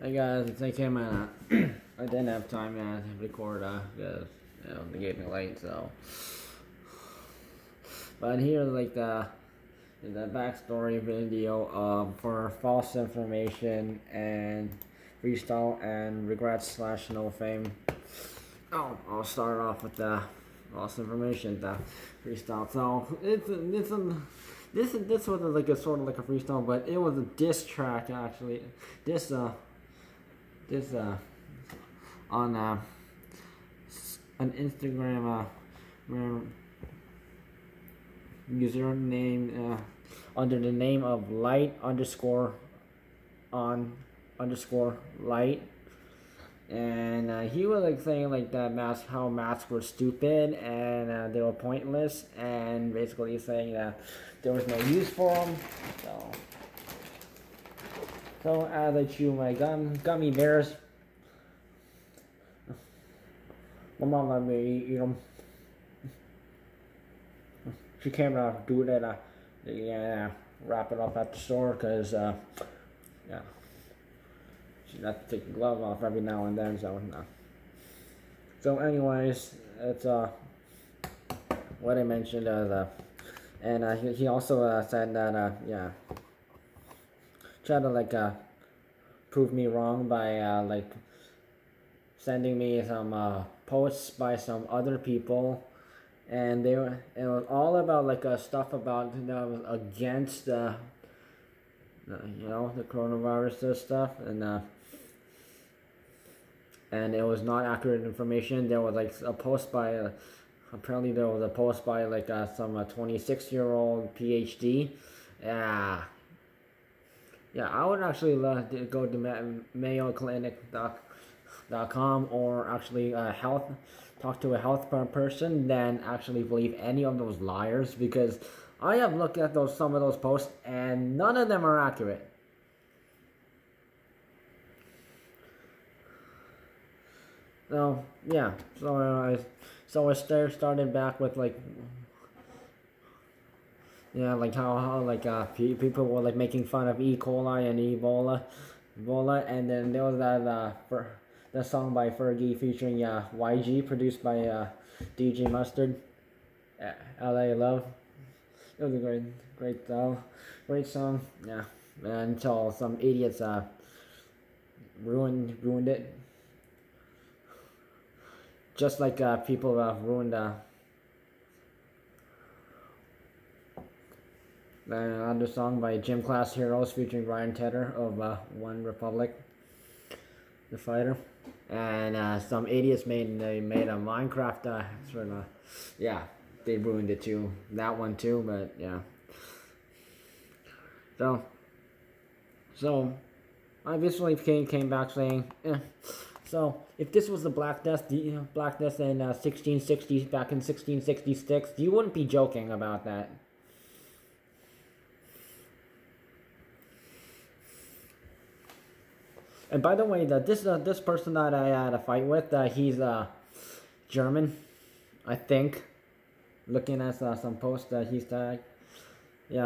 Hey guys, it's Sein Kim. I didn't have time to record because they gave me late. So, but here's like the backstory video for false information and freestyle and regrets slash no fame. Oh, I'll start off with the false information, the freestyle. So this was like a sort of like a freestyle, but it was a diss track actually. This on an Instagram username under the name of light underscore on underscore light, and he was like saying like that how masks were stupid and they were pointless, and basically saying that there was no use for them. So as I chew my gummy bears, my mom let me eat them. She came out to do that, wrap it up at the store, because, yeah, she got to take the glove off every now and then, so, no. So anyways, it's, what I mentioned, and he also said that, yeah, try to like prove me wrong by like sending me some posts by some other people, and it was all about like stuff about that was against the coronavirus stuff, and it was not accurate information. There was like a post by apparently there was a post by like some 26-year-old PhD. Yeah, I would actually go to MayoClinic.com or actually talk to a health person than actually believe any of those liars, because I have looked at some of those posts and none of them are accurate. So yeah, so I started back with like. Yeah, like how like people were like making fun of E. coli and Ebola, and then there was that song by Fergie featuring YG, produced by DJ Mustard, LA Love. It was a great song. Yeah, until some idiots ruined it. Just like people ruined another song by Gym Class Heroes featuring Ryan Tedder of One Republic, the fighter, and some idiots made a Minecraft yeah, they ruined it too, that one too, but yeah. So I basically came back saying, so if this was the Black Death in 1660, back in 1666, you wouldn't be joking about that. And by the way, this person that I had a fight with, he's German, I think. Looking at some posts, he's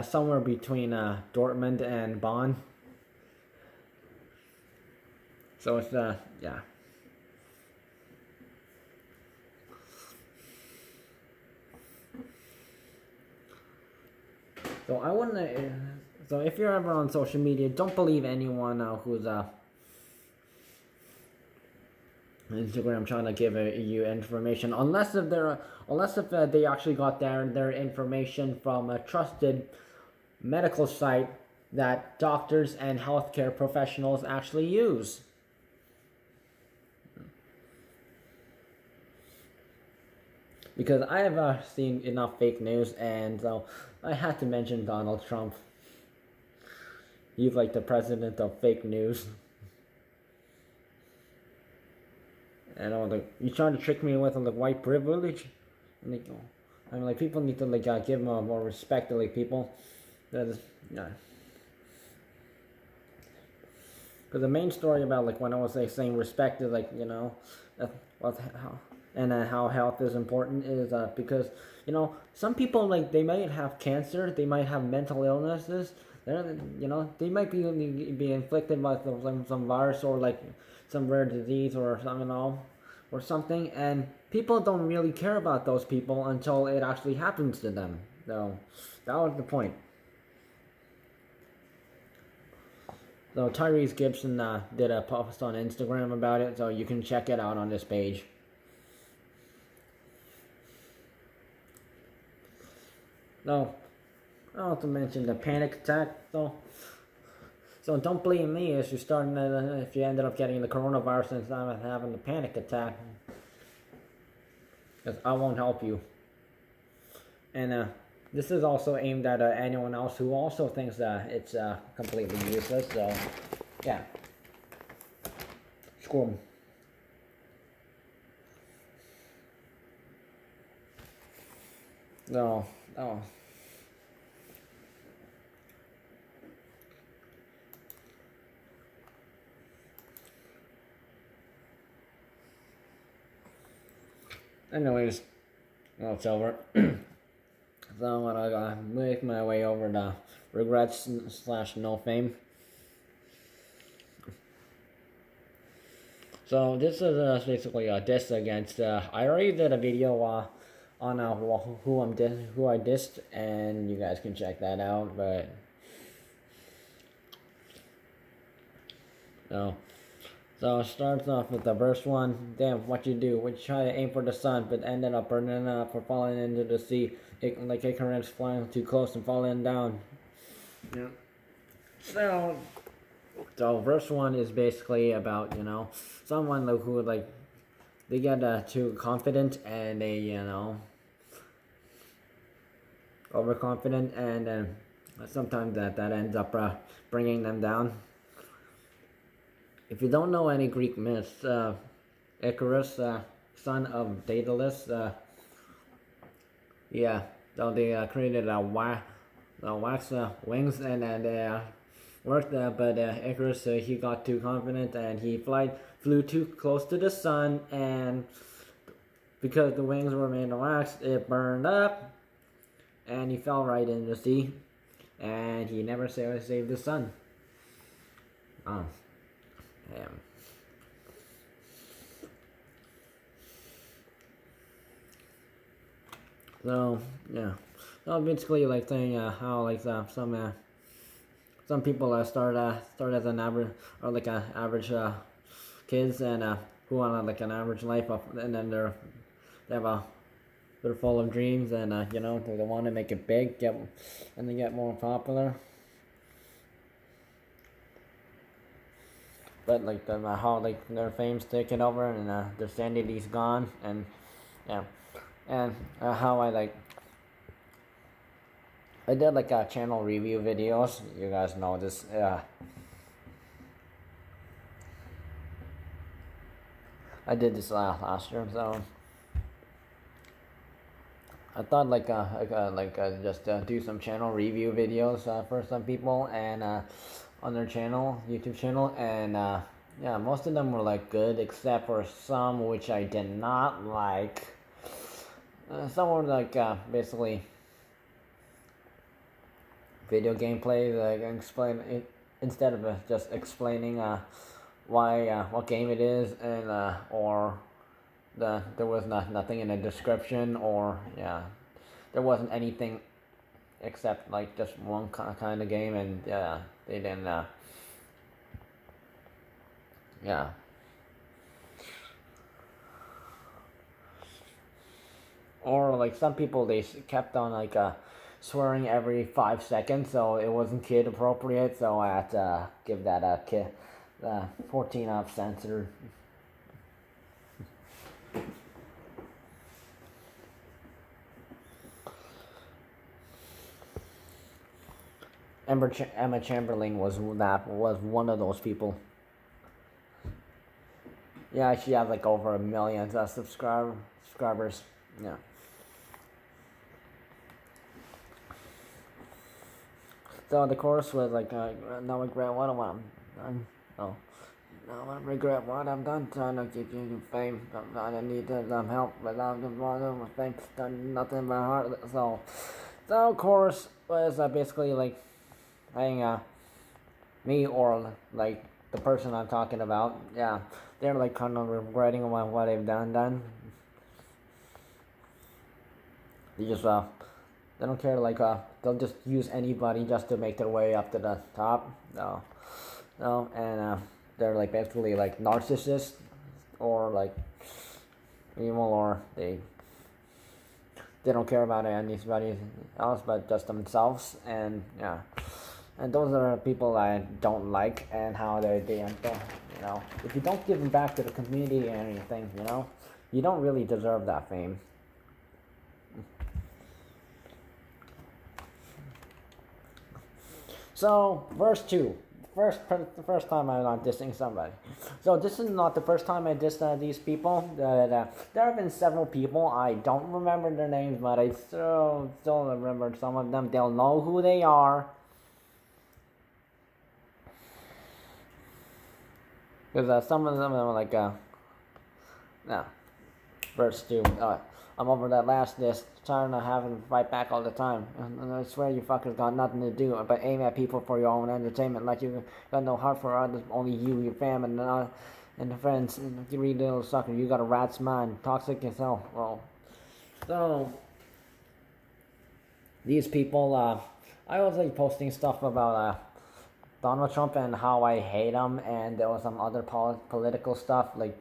somewhere between Dortmund and Bonn. So it's yeah. So I wouldn't. So if you're ever on social media, don't believe anyone who's Instagram trying to give you information, unless if they actually got their information from a trusted medical site that doctors and healthcare professionals actually use. Because I have seen enough fake news, and so I had to mention Donald Trump. He's like the president of fake news. And you trying to trick me with like white privilege? And like, I mean, like, people need to like give more respect to like people. That is, yeah. Because the main story about like when I was like saying respect is like, how health is important is because some people, like, they might have cancer, they might have mental illnesses, They might be inflicted by some virus or like some rare disease or something, or something, and people don't really care about those people until it actually happens to them. So that was the point. So Tyrese Gibson did a post on Instagram about it, so you can check it out on this page. No, I also mentioned the panic attack. So don't blame me if if you ended up getting the coronavirus and not having a panic attack, because I won't help you. And this is also aimed at anyone else who also thinks that it's completely useless. So yeah, screw 'em. No. Anyways, well, it's over. So I'm gonna make my way over to regrets / no fame. So this is basically a diss against. I already did a video on who I dissed, and you guys can check that out. But no. So it starts off with the verse 1. Damn, what you do? We try to aim for the sun, but ended up burning up or falling into the sea. Like Icarus flying too close and falling down. Yeah. So verse 1 is basically about, someone who they get too confident and they, overconfident, and sometimes that ends up bringing them down. If you don't know any Greek myths, Icarus, son of Daedalus, so they created wax wings, and they worked, but Icarus, he got too confident and he flew too close to the sun, and because the wings were made of wax, it burned up, and he fell right in the sea, and he never saved the sun. Damn. So yeah, so basically saying how some people start as an average or average kids, and who want an average life, and then they're full of dreams, and they want to make it big, and they get more popular. But how their fame's taken over, and their sanity's gone, and yeah, and how I did channel review videos. You guys know this. I did this last year, so I thought just do some channel review videos for some people, and on their YouTube channel, and yeah, most of them were good, except for some which I did not like. Some were basically video gameplay, explain it instead of just explaining why what game it is, and or there was nothing in the description, or there wasn't anything except just one kind of game, and they didn't or some people, they kept on swearing every 5 seconds, so it wasn't kid appropriate, so I had to give that a kid 14 off censor. Emma Chamberlain was one of those people. Yeah, she has over 1 million subscribers. Yeah. So the chorus was no regret what I'm done. Oh, no regret what I've done. Trying to keep you fame. I need some help, but I'm just my fame. Done nothing by heart. So chorus was basically saying me or like the person I'm talking about, yeah, they're like kind of regretting what they've done. They just they don't care, like they'll just use anybody just to make their way up to the top. No, and they're like basically like narcissists or like evil, or they don't care about anybody else but just themselves. And yeah, and those are people I don't like, and how they end up, you know, if you don't give them back to the community or anything, you know, you don't really deserve that fame. So, verse 2. The first time I'm not dissing somebody. So this is not the first time I dissed these people. There have been several people. I don't remember their names, but I still remember some of them. They'll know who they are. Because some of them are like, verse 2. I'm over that last diss, trying to have them fight back all the time. And I swear you fuckers got nothing to do but aim at people for your own entertainment, like you got no heart for others, only you, your fam, and the friends. And you read little sucker, you got a rat's mind, toxic as hell. Well, so these people, I was like posting stuff about Donald Trump and how I hate him, and there was some other political stuff. Like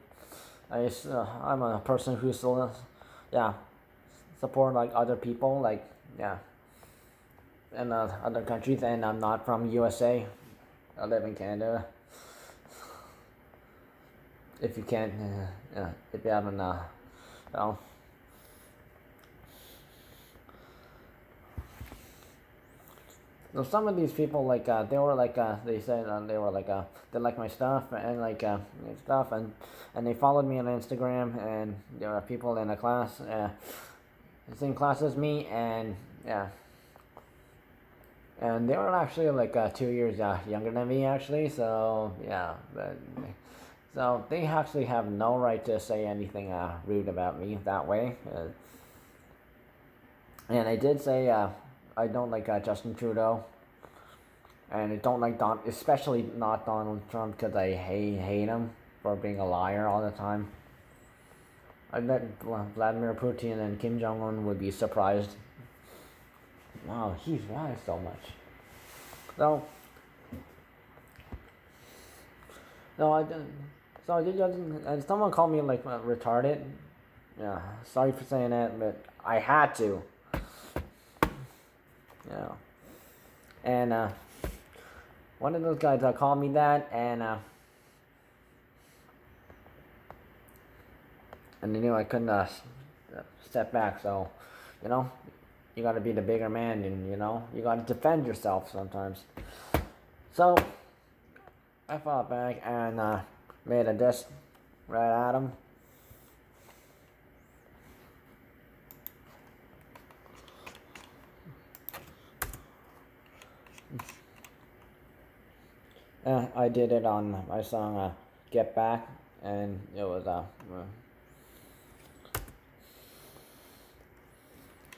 I'm a person who's support like other people, like in other countries, and I'm not from USA. I live in Canada. If you can't, if you haven't, well. So some of these people, like they were like they said they were like they like my stuff and like stuff, and they followed me on Instagram, and there are people in the class, the same class as me, and and they were actually like 2 years younger than me actually. So so they actually have no right to say anything rude about me that way. And I did say I don't like Justin Trudeau, and I don't like especially not Donald Trump, because I hate him for being a liar all the time. I bet Vladimir Putin and Kim Jong-un would be surprised. Wow, he's lied so much. So I did, and someone called me like retarded. Yeah, sorry for saying that, but I had to. Yeah, and one of those guys called me that, and they knew I couldn't step back. So, you know, you got to be the bigger man, and you know, you got to defend yourself sometimes. So I fought back and made a diss right at him. I did it on my song Get Back, and it was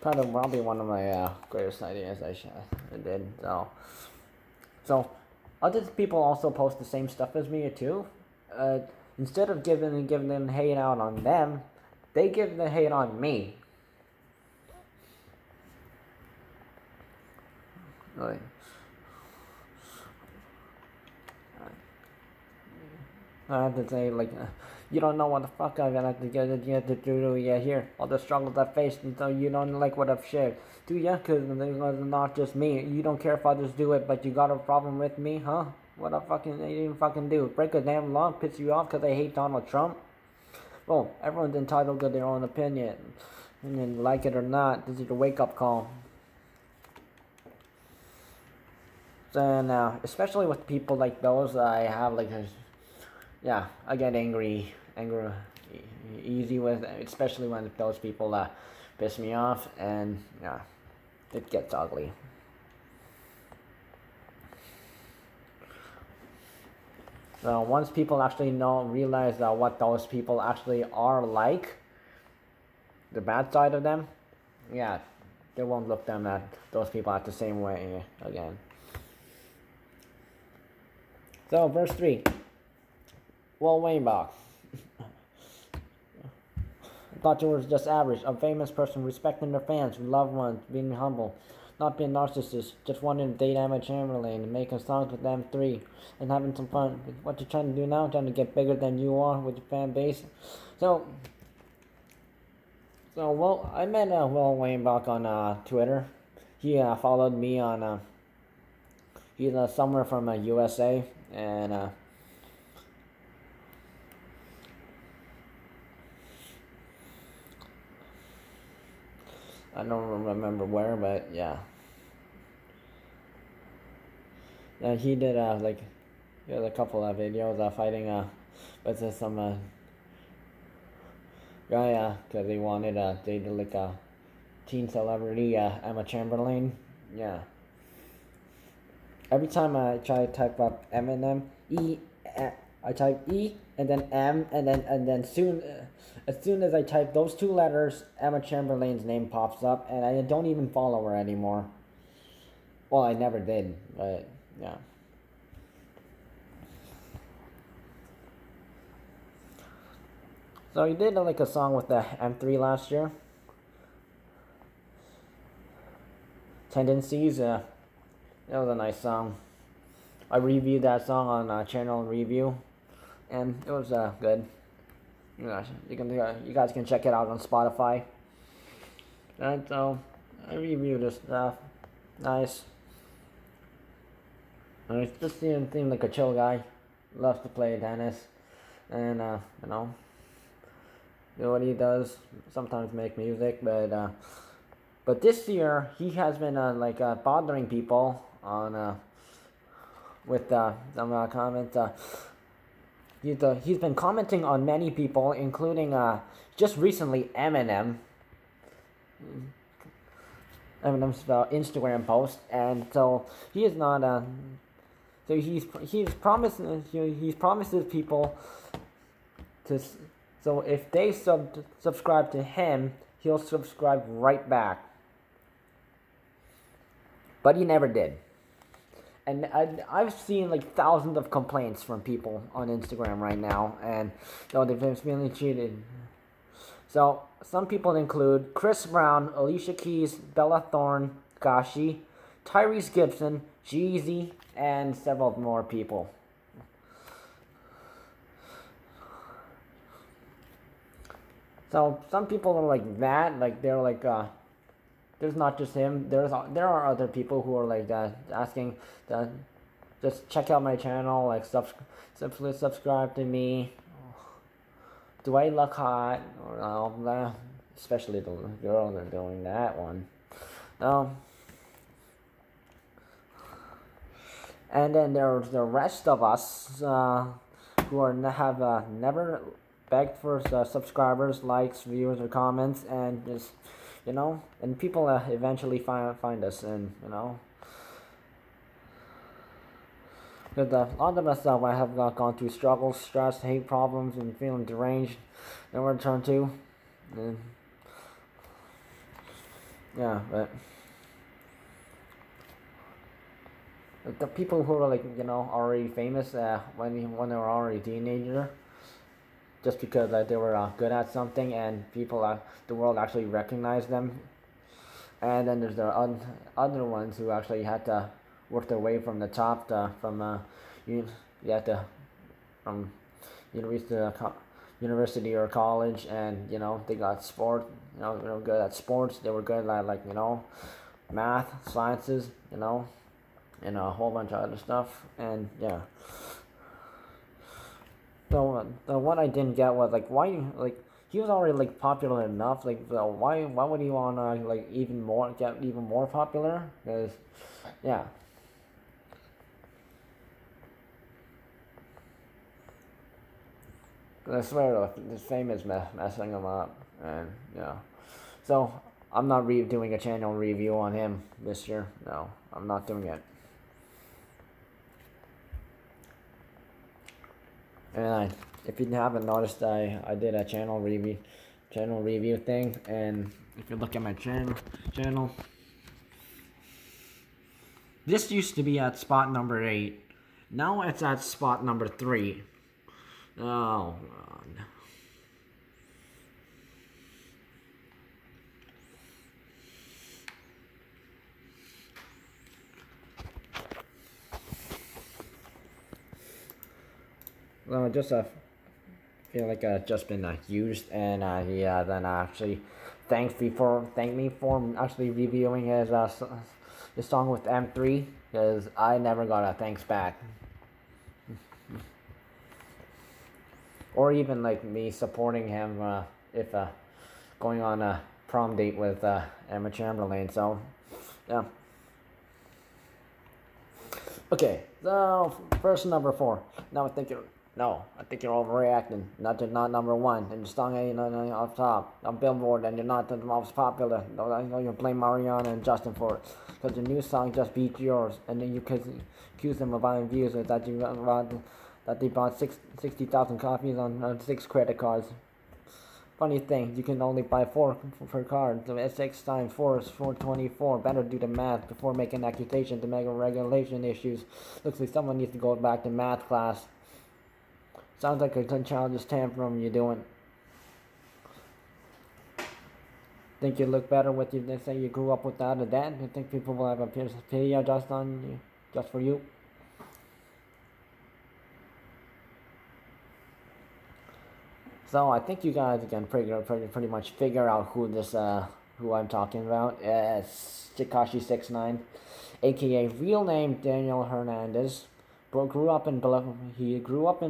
probably one of my greatest ideas I did. So other people also post the same stuff as me too. Instead of giving them hate out on them, they give the hate on me. Really. I have to say, like, you don't know what the fuck I'm gonna have to get to do here. All the struggles I faced, and so you don't like what I've shared. Do ya? Cause it's not just me. You don't care if others do it, but you got a problem with me, huh? What I didn't fucking do? Break a damn law, piss you off because I hate Donald Trump? Well, everyone's entitled to their own opinion. And like it or not, this is a wake-up call. And especially with people like those, I have like I get angry easy with, especially when those people piss me off, and it gets ugly. So once people actually realize what those people actually are like, the bad side of them, they won't look them at those people at the same way again. So, verse 3. Well, Wayne-Bach. I thought you were just average. A famous person respecting their fans, loved ones, being humble. Not being narcissist. Just wanting to date Emma Chamberlain and making songs with them three. And having some fun. What you're trying to do now? Trying to get bigger than you are with your fan base. So well, I met Will Wayne-Bach on Twitter. He followed me on... he's somewhere from USA. And... I don't remember where, but yeah. Yeah, he did he had a couple of videos fighting with some guy because he wanted date like a teen celebrity Emma Chamberlain. Yeah. Every time I try to type up Eminem, I type E and then M and then soon as soon as I type those two letters, Emma Chamberlain's name pops up, and I don't even follow her anymore. Well, I never did, but yeah. So he did like a song with the M3 last year. Tendencies, that was a nice song. I reviewed that song on Channel Review, and it was good. You guys can check it out on Spotify. And so I reviewed this stuff. Nice. And it just seemed like a chill guy. Loves to play tennis, and you know, do what he does. Sometimes make music, but this year he has been bothering people on with some comments. He's been commenting on many people, including just recently Eminem's Instagram post, and so he is not. So he's promises people to. So if they subscribe to him, he'll subscribe right back. But he never did. And I've seen like thousands of complaints from people on Instagram right now, and they've been feeling cheated. So some people include Chris Brown, Alicia Keys, Bella Thorne, Gashi, Tyrese Gibson, Jeezy, and several more people. So some people are like that, like they're like there's not just him. There are other people who are like asking that just check out my channel, like subscribe to me. Do I look hot? Or no, especially the girls are doing that one. And then there's the rest of us who have never begged for subscribers, likes, views, or comments, and just. And people eventually find us, and because a lot of us have gone through struggles, stress, hate problems, and feeling deranged, and we're turned to, and yeah, but the people who are already famous when they were already a teenager. Just because they were good at something, and people, the world actually recognized them. And then there's the other ones who actually had to work their way from the top, from university or college, and they got sport. They were good at sports. They were good at math, sciences, and a whole bunch of other stuff. And yeah. So the one I didn't get was why he was already popular enough, why would he want to get even more popular? Because yeah. I swear this fame is messing him up, and yeah. So I'm not doing a channel review on him this year. No, I'm not doing it. And if you haven't noticed, I did a channel review thing, and if you look at my channel, this used to be at spot number 8. Now it's at spot number 3. Oh, God. Well, just feel like just been used, and he then actually thanked me for actually reviewing his song with M3, because I never got a thanks back, or even like me supporting him if going on a prom date with Emma Chamberlain. So yeah. Okay, so first number 4. Now I think you're overreacting. Not number 1, and your song ain't off top on Billboard, and you're not the most popular. I know you blame Ariana and Justin for it, because your new song just beat yours, and then you accuse them of buying views that they bought 60,000 copies on 6 credit cards. Funny thing, you can only buy 4 per card. So 6 times 4 is 424. Better do the math before making accusations to make regulation issues. Looks like someone needs to go back to math class. Sounds like a childish tantrum you're doing. Think you look better with you than say you grew up without a dad? You think people will have a pity just on you, just for you? So I think you guys can pretty much figure out who I'm talking about. It's Tekashi69, aka real name Daniel Hernandez. He grew up in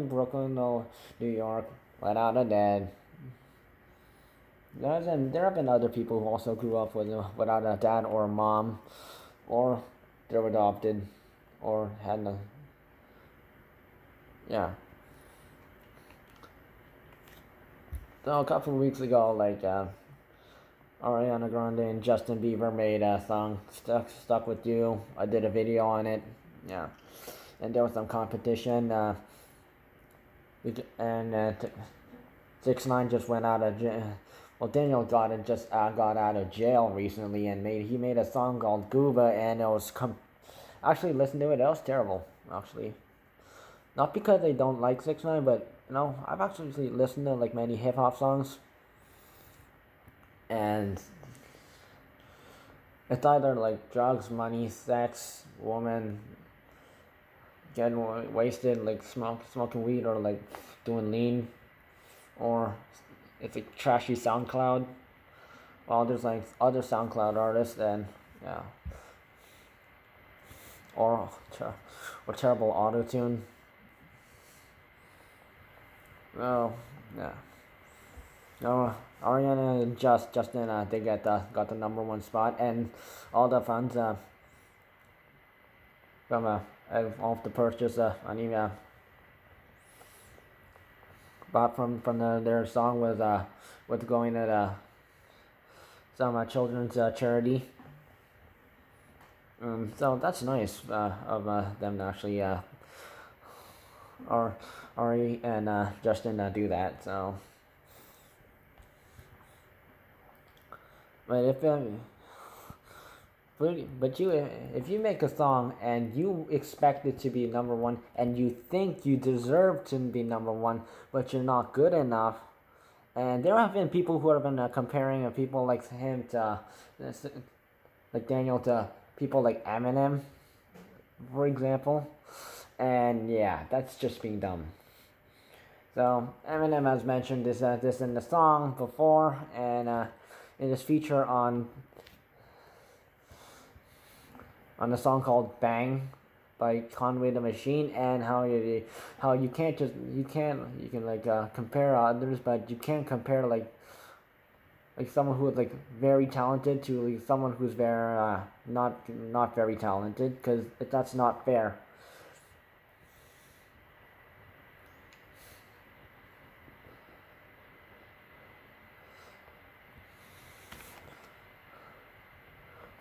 Brooklyn, New York, without a dad. There have been other people who also grew up without a dad or a mom, or they were adopted, or had a yeah. So a couple of weeks ago, like Ariana Grande and Justin Bieber made a song "Stuck with You." I did a video on it, yeah, and there was some competition. And 6ix9ine just went out of jail. Well, Daniel got out of jail recently, and he made a song called "Gooba," and it was actually listen to it. It was terrible, actually. Not because they don't like 6ix9ine, but I've actually listened to like many hip hop songs, and it's either like drugs, money, sex, woman, getting wasted, like smoking weed, or like doing lean, or it's a trashy SoundCloud. Well, there's like other SoundCloud artists, and yeah, or terrible auto-tune. Oh, yeah. No, Ariana and Justin, they got the number 1 spot, and all the funds from off the purchase bought from their song with going at some children's charity. So that's nice of them to actually Ari and Justin do that. So, but if you make a song and you expect it to be number 1, and you think you deserve to be number 1, but you're not good enough, and there have been people who have been comparing people like him to like Daniel to people like Eminem, for example. And yeah, that's just being dumb. So Eminem has mentioned this in the song before, and in his feature on the song called "Bang" by Conway the Machine, and how you can like compare others, but you can't compare like someone who is like very talented to like someone who's very not very talented, because that's not fair.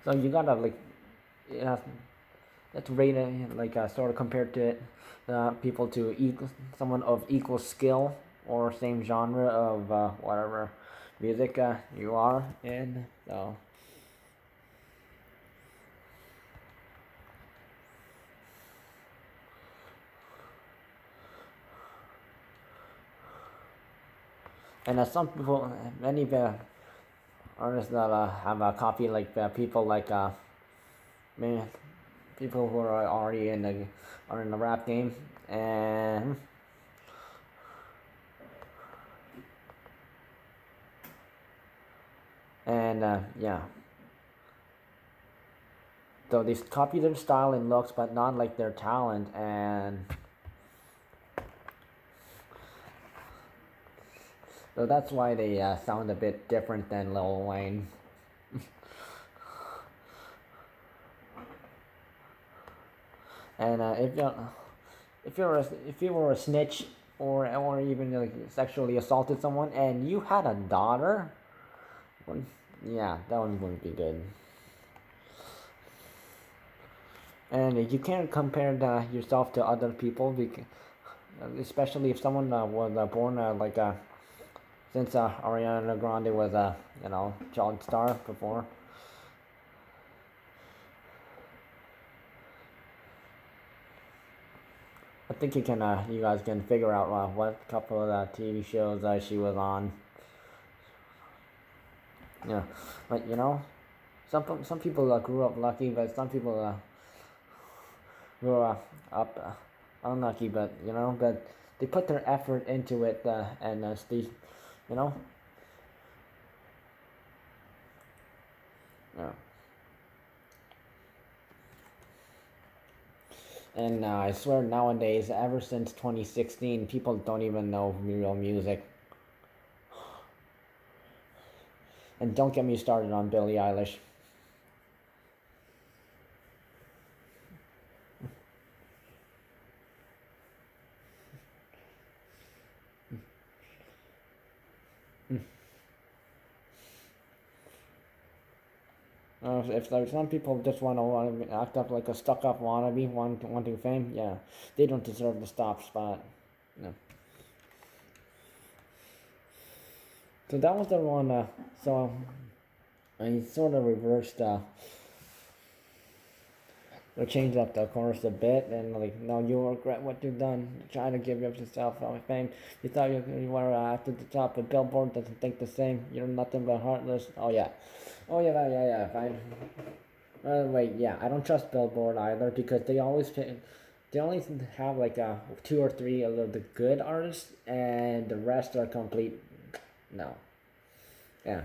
So you gotta like, let's rate it like sort of compared to it, people to someone of equal skill or same genre of whatever music you are in. So And some people, many artists that have a copy, like people like maybe people who are already in the rap game, and yeah. So they copy their style and looks, but not like their talent, and so that's why they sound a bit different than Lil Wayne. And if you were a snitch or even like sexually assaulted someone and you had a daughter, well, yeah, that one wouldn't be good. And you can't compare yourself to other people, because, especially if someone was born since Ariana Grande was a child star before. I think you guys can figure out what couple of TV shows she was on. Yeah, but some people grew up lucky, but some people grew up unlucky. But but they put their effort into it, and they, yeah. And I swear nowadays, ever since 2016, people don't even know real music. And don't get me started on Billie Eilish. If like some people just want to act up like a stuck-up wannabe, wanting fame, yeah, they don't deserve the top spot. No. So that was the one. So I sort of reversed. Or changed up the chorus a bit, and like, no, you regret what you've done. Trying to give yourself fame. You thought you were at the top, but Billboard doesn't think the same. You're nothing but heartless. Oh yeah, fine. Wait, yeah, I don't trust Billboard either, because they always have like 2 or 3 of the good artists, and the rest are complete. No. Yeah.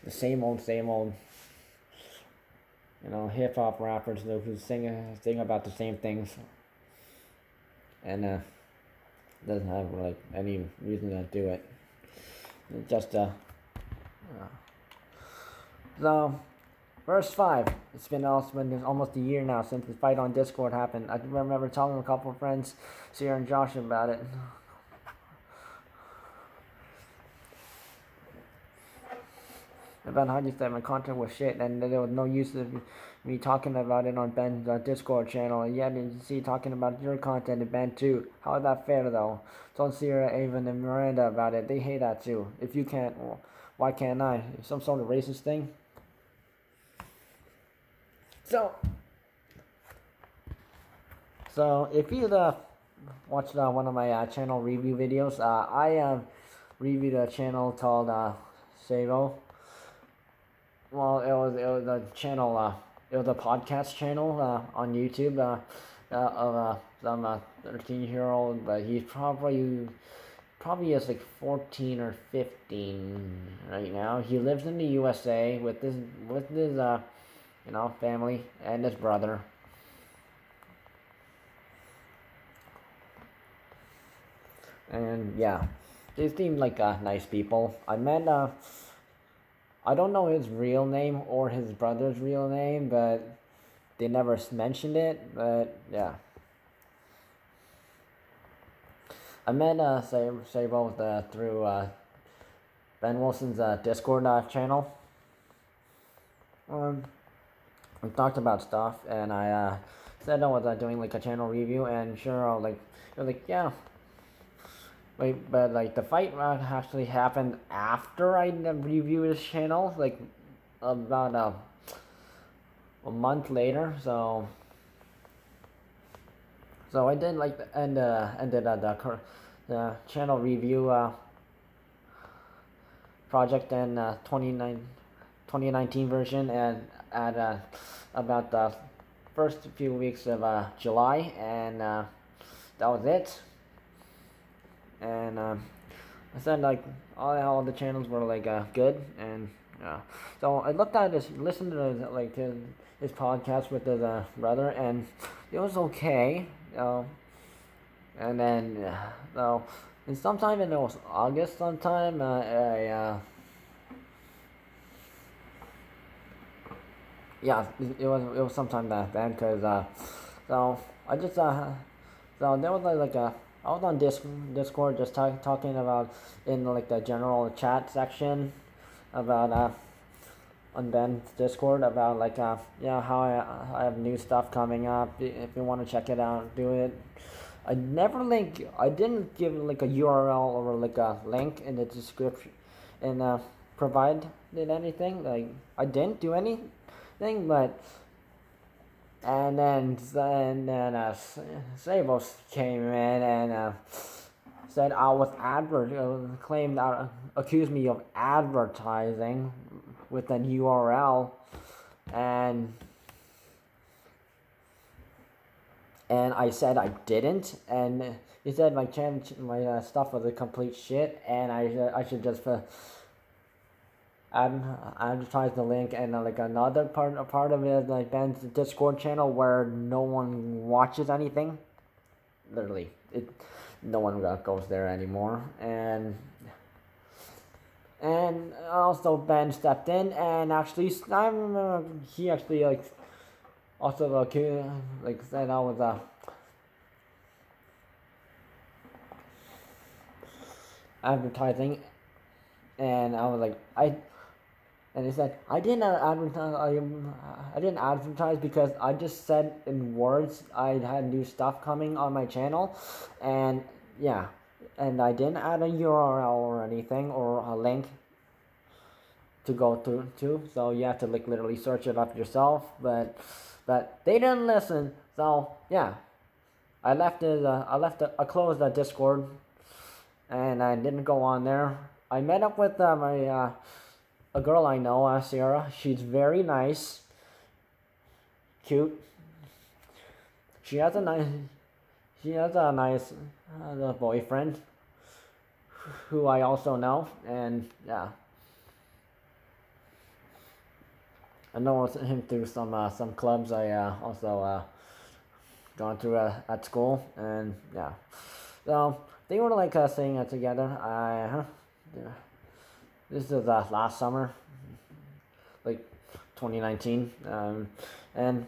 The same old. Hip hop rappers who sing about the same things, and doesn't have like any reason to do it. Just so verse 5. It's been almost a year now since the fight on Discord happened. I remember talking to a couple of friends, Sierra and Josh, about it. About how you said my content was shit, and there was no use of me talking about it on Ben's Discord channel, and yet you see talking about your content in Ben too. How is that fair though? Told Sierra, Avon, and Miranda about it. They hate that too. If you can't, well, why can't I? Some sort of racist thing? So if you watched one of my channel review videos, I reviewed a channel called Savo. Well, it was a channel. It was a podcast channel on YouTube of some 13-year-old, but he's probably is like 14 or 15 right now. He lives in the USA with his family and his brother. And yeah, they seem like nice people. I met I don't know his real name or his brother's real name, but they never mentioned it. But yeah, I met Sabo through Ben Wilson's Discord channel. We talked about stuff, and I said I was doing like a channel review, and sure, I was like, yeah. Wait, but like the fight actually happened after I reviewed his channel, like about a month later. So I did like ended the channel review project in 2019 version, and at about the first few weeks of July, and that was it. And I said like all the channels were like good, and so I looked at this, listened to his podcast with his brother, and it was okay. And then so, and sometime in August, sometime yeah, it was sometime back then, cause so I just so there was like I was on Discord just talking about in like the general chat section about on Ben's Discord about like how I have new stuff coming up. If you want to check it out, do it. I didn't give like a URL or like a link in the description and provided anything. Like I didn't do anything, but and then Savos came in and said I was accused me of advertising with an URL, and I said I didn't, and he said my stuff was a complete shit, and I should just advertise the link, and like another part of it, like Ben's Discord channel where no one watches anything. Literally, no one goes there anymore, and also Ben stepped in and actually I remember he actually like also like said I was advertising, and I was like and he said I didn't advertise because I just said in words I had new stuff coming on my channel, and yeah, and I didn't add a URL or anything or a link to go to, so you have to like literally search it up yourself, but they didn't listen, so yeah, I closed the Discord, and I didn't go on there. I met up with a girl I know, Sarah. She's very nice, cute. She has a nice boyfriend who I also know, and yeah, I know him through some clubs I also gone through at school, and yeah, so they were like saying it together. This is last summer, like 2019, and